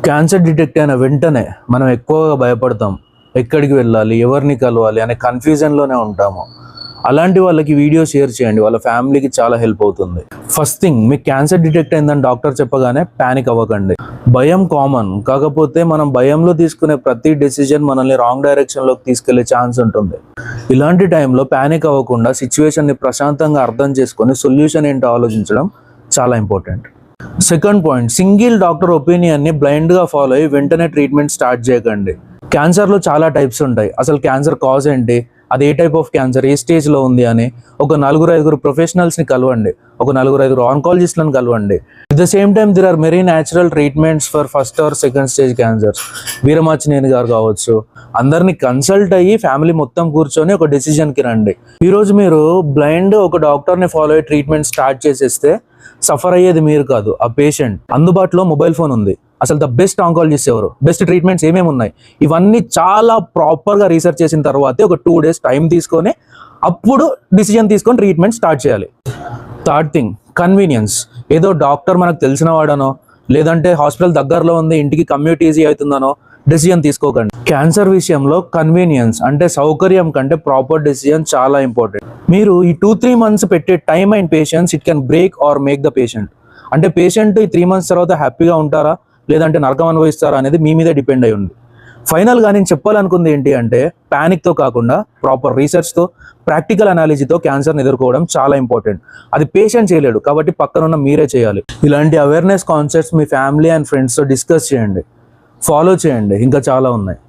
Cancer detect అయిన వెంటనే మనం ఎక్కువగా భయపడతాం. ఎక్కడికి వెళ్ళాలి, ఎవరిని కలవాలి అనే కన్ఫ్యూజన్లోనే ఉంటాము. అలాంటి వాళ్ళకి వీడియో షేర్ చేయండి, వాళ్ళ ఫ్యామిలీకి చాలా హెల్ప్ అవుతుంది. ఫస్ట్ థింగ్, మీకు క్యాన్సర్ డిటెక్ట్ అయిందని డాక్టర్ చెప్పగానే ప్యానిక్ అవ్వకండి. భయం కామన్, కాకపోతే మనం భయంలో తీసుకునే ప్రతి డెసిజన్ మనల్ని రాంగ్ డైరెక్షన్లోకి తీసుకెళ్లే ఛాన్స్ ఉంటుంది. ఇలాంటి టైంలో ప్యానిక్ అవ్వకుండా సిచ్యువేషన్ని ప్రశాంతంగా అర్థం చేసుకొని సొల్యూషన్ ఏంటో ఆలోచించడం చాలా important. Second point, single doctor ఒపీనియన్ని బ్లైండ్గా ఫాలో అయ్యి వెంటనే ట్రీట్మెంట్ స్టార్ట్ చేయకండి. క్యాన్సర్లో చాలా టైప్స్ ఉంటాయి. అసలు క్యాన్సర్ కాజ్ ఏంటి, అది ఏ టైప్ ఆఫ్ క్యాన్సర్, ఏ స్టేజ్లో ఉంది అని ఒక 4-5 ప్రొఫెషనల్స్ని కలవండి, ఒక 4-5 ఆన్కాలజిస్ట్లను కలవండి. At the same time there are very natural treatments for first or second stage cancers. Veeramachaneni garu కావచ్చు, అందరినీ కన్సల్ట్ అయ్యి ఫ్యామిలీ మొత్తం కూర్చొని ఒక డెసిజన్కి రండి. ఈరోజు మీరు బ్లైండ్ ఒక డాక్టర్ని ఫాలో అయ్యి ట్రీట్మెంట్ స్టార్ట్ చేసేస్తే సఫర్ అయ్యేది మీరు కాదు, ఆ పేషెంట్. అందుబాటులో మొబైల్ ఫోన్ ఉంది. అసలు ద బెస్ట్ ఆంకాలజిస్ట్ ఎవరు, బెస్ట్ ట్రీట్మెంట్స్ ఏమేమి ఉన్నాయి, ఇవన్నీ చాలా ప్రాపర్గా రీసెర్చ్ చేసిన తర్వాతే ఒక 2 days టైం తీసుకొని అప్పుడు డిసిజన్ తీసుకొని ట్రీట్మెంట్ స్టార్ట్ చేయాలి. Third thing, convenience. ఏదో డాక్టర్ మనకు తెలిసిన వాడనో, లేదంటే హాస్పిటల్ దగ్గరలో ఉంది ఇంటికి కమ్యూట్ ఈజీ అవుతుందనో డెసిజన్ తీసుకోకండి. క్యాన్సర్ విషయంలో కన్వీనియన్స్ అంటే సౌకర్యం కంటే ప్రాపర్ డెసిజన్ చాలా ఇంపార్టెంట్. మీరు ఈ 2-3 months పెట్టే time and patience, it can break are make the patient. అంటే పేషెంట్ ఈ 3 months తర్వాత హ్యాపీగా ఉంటారా లేదంటే నరకం అనుభవిస్తారా అనేది మీ మీద డిపెండ్ అయి ఉంది. ఫైనల్గా నేను చెప్పాలనుకుంది ఏంటి అంటే, ప్యానిక్తో కాకుండా ప్రాపర్ రీసెర్చ్తో, ప్రాక్టికల్ అనాలిసితో క్యాన్సర్ని ఎదుర్కోవడం చాలా ఇంపార్టెంట్. అది పేషెంట్ చేయలేడు కాబట్టి పక్కనున్న మీరే చేయాలి. ఇలాంటి awareness concepts me family and ఫ్రెండ్స్తో డిస్కస్ చేయండి, ఫాలో చేయండి. ఇంకా చాలా ఉన్నాయి.